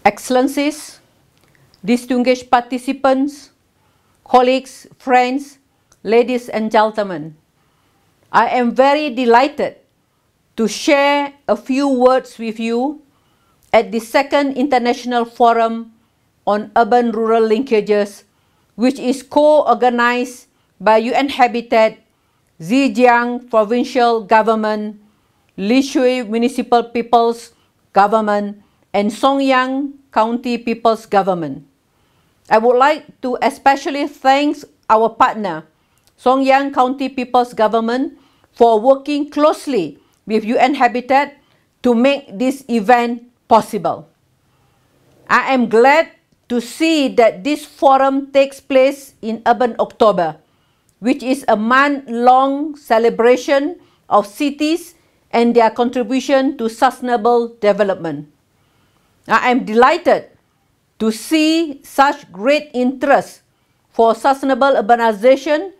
Excellencies, distinguished participants, colleagues, friends, ladies and gentlemen, I am very delighted to share a few words with you at the Second International Forum on Urban-Rural Linkages, which is co-organized by UN Habitat, Zhejiang Provincial Government, Lishui Municipal People's Government, and Songyang County People's Government. I would like to especially thank our partner, Songyang County People's Government, for working closely with UN Habitat to make this event possible. I am glad to see that this forum takes place in Urban October, which is a month-long celebration of cities and their contribution to sustainable development. I am delighted to see such great interest for sustainable urbanization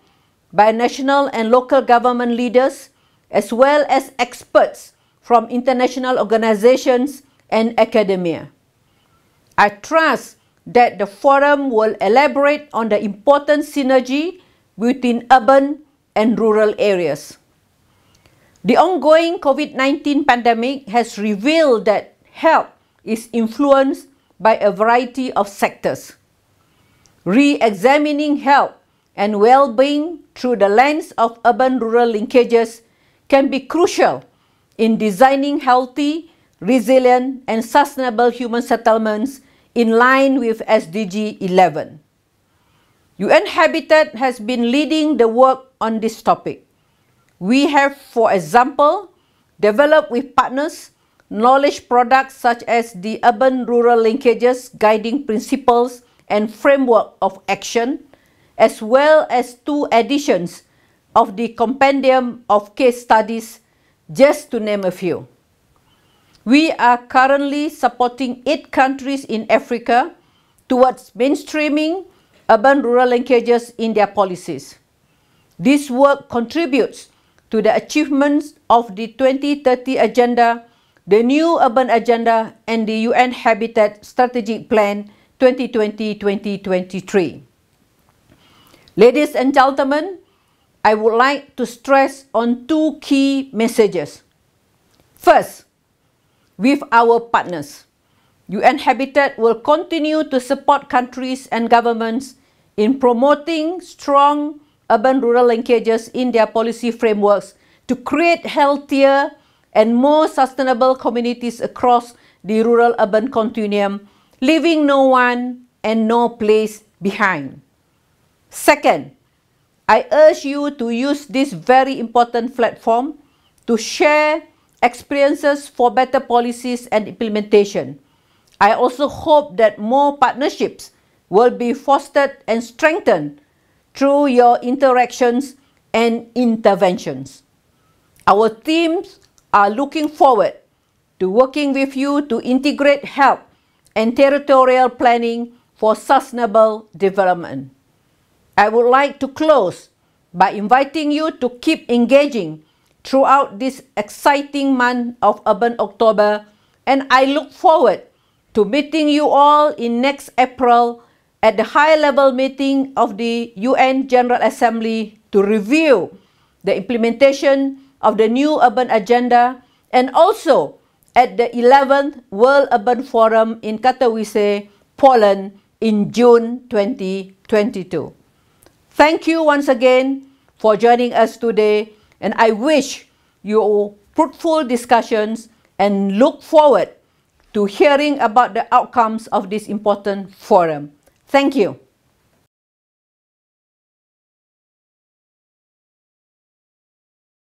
by national and local government leaders, as well as experts from international organizations and academia. I trust that the forum will elaborate on the important synergy between urban and rural areas. The ongoing COVID-19 pandemic has revealed that health is influenced by a variety of sectors. Re-examining health and well-being through the lens of urban-rural linkages can be crucial in designing healthy, resilient, and sustainable human settlements in line with SDG 11. UN Habitat has been leading the work on this topic. We have, for example, developed with partners knowledge products such as the Urban-Rural Linkages Guiding Principles and Framework of Action, as well as 2 editions of the Compendium of Case Studies, just to name a few. We are currently supporting 8 countries in Africa towards mainstreaming urban-rural linkages in their policies. This work contributes to the achievements of the 2030 Agenda, the New Urban Agenda, and the UN Habitat Strategic Plan 2020-2023. Ladies and gentlemen, I would like to stress on 2 key messages. First, with our partners, UN Habitat will continue to support countries and governments in promoting strong urban-rural linkages in their policy frameworks to create healthier and more sustainable communities across the rural-urban continuum, leaving no one and no place behind. Second, I urge you to use this very important platform to share experiences for better policies and implementation. I also hope that more partnerships will be fostered and strengthened through your interactions and interventions. Our teams are looking forward to working with you to integrate health and territorial planning for sustainable development. I would like to close by inviting you to keep engaging throughout this exciting month of Urban October, and I look forward to meeting you all in next April at the high-level meeting of the UN General Assembly to review the implementation of the new urban agenda, and also at the 11th World Urban Forum in Katowice, Poland in June 2022. Thank you once again for joining us today, and I wish you fruitful discussions and look forward to hearing about the outcomes of this important forum. Thank you.